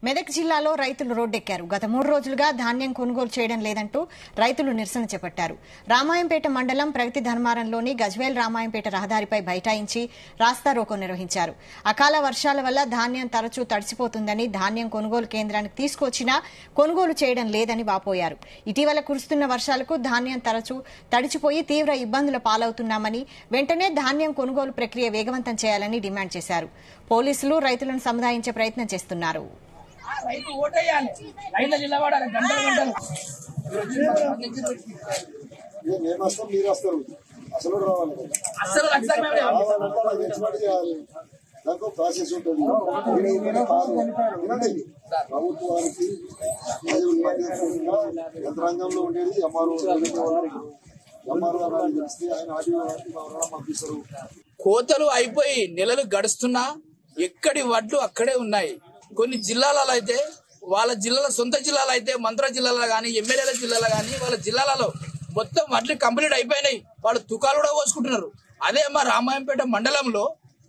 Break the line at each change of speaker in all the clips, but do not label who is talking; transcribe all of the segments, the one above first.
మెదక్ జిల్లాలో రైతులు రోడ్డెక్కారు. గత 3 రోజులుగా ధాన్యం కొనుగోలు చేయడం లేదంటూ రైతులు నిరసన చేపట్టారు. రామాయంపేట మండలం ప్రగతి ధర్మారంలోని గజ్వేల్ రామాయంపేట రహదారిపై బైఠాయించి రాస్తారోకో నిర్వహించారు. అకాల వర్షాల వల్ల ధాన్యం తరచూ తడిసిపోతుందని, ధాన్యం కొనుగోలు కేంద్రానికి తీసుకొచ్చినా కొనుగోలు చేయడం లేదని వాపోయారు. ఇటీవల కురుస్తున్న వర్షాలకు ధాన్యం తరచూ తడిచిపోయి తీవ్ర ఇబ్బందుల పాలవుతున్నామని, వెంటనే ధాన్యం కొనుగోలు ప్రక్రియ వేగవంతం చేయాలని డిమాండ్ చేశారు. పోలీసులు రైతులను సముదాయించే ప్రయత్నం చేస్తున్నారు.
రైతు ఓటేయాలి, రైతుల నిలబడాలి గంటలు గంటలు.
మీరు వస్తారు, అసలు రావాలి,
అసలు
దాంట్లో ప్రాసెస్ ఉంటుంది. ప్రభుత్వానికి యంత్రాంగంలో ఉండేది ఎంఆర్ఓ తెలిస్తే ఆయన పంపిస్తారు.
కోతలు అయిపోయి నెలలు గడుస్తున్నా ఎక్కడి వడ్లు అక్కడే ఉన్నాయి. కొన్ని జిల్లాలలో అయితే, వాళ్ళ జిల్లాల సొంత జిల్లాలో అయితే, మంత్ర జిల్లాలో కానీ, ఎమ్మెల్యేల జిల్లాలో కానీ, వాళ్ళ జిల్లాలలో మొత్తం వడ్లు కంప్లీట్ అయిపోయినాయి. వాళ్ళు తుకాలు కూడా పోసుకుంటున్నారు. అదే మా రామాయంపేట మండలంలో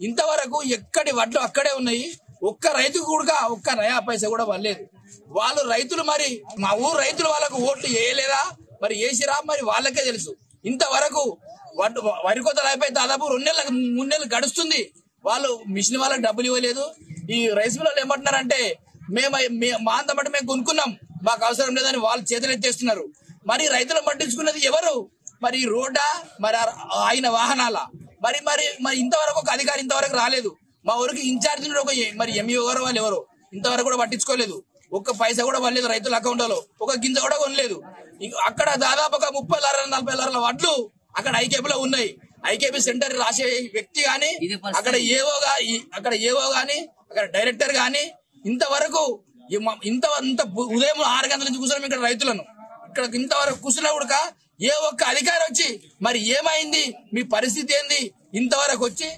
ఇంతవరకు ఎక్కడి వడ్లు అక్కడే ఉన్నాయి. ఒక్క రైతు కూడా ఒక్క నయా పైసా కూడా వల్లేదు. వాళ్ళు రైతులు, మరి మా ఊరు రైతులు వాళ్ళకు ఓట్లు వేయలేదా, మరి వేసిరా, మరి వాళ్ళకే తెలుసు. ఇంతవరకు వరి కోతలు అయిపోయి దాదాపు 2 నెలలు గడుస్తుంది. వాళ్ళు మిషన్ వాళ్ళకి డబ్బులు ఇవ్వలేదు. ఈ రైస్ మిల్లు ఏమంటున్నారంటే, మా అంత మటు మేము కొనుక్కున్నాం, మాకు అవసరం లేదని వాళ్ళు చేతులు ఎత్తేస్తున్నారు. మరి రైతులు పట్టించుకున్నది ఎవరు? మరి రోడ్డా, మరి ఆయన వాహనాల? మరి మరి మరి ఇంతవరకు ఒక అధికారి ఇంతవరకు రాలేదు. మా ఊరికి ఇన్ఛార్జ్ మరి ఎంఈఓ గారు వాళ్ళు ఎవరు ఇంతవరకు కూడా పట్టించుకోలేదు. ఒక్క పైసా కూడా పడలేదు రైతుల అకౌంట్ లో, ఒక గింజ కూడా కొనలేదు. అక్కడ దాదాపు ఒక 30 లారీల 40 లారీల వడ్లు అక్కడ ఐకేపీలో ఉన్నాయి. ఐకేపీ సెంటర్ రాసే వ్యక్తి గాని, అక్కడ ఏవో గాని, అక్కడ డైరెక్టర్ గాని ఇంతవరకు ఉదయం 6 గంటల నుంచి కూర్చున్నాం ఇక్కడ రైతులను. ఇక్కడ ఇంతవరకు కూర్చున్నా కూడా ఏ ఒక్క అధికారి వచ్చి మరి ఏమైంది, మీ పరిస్థితి ఏంది ఇంతవరకు వచ్చి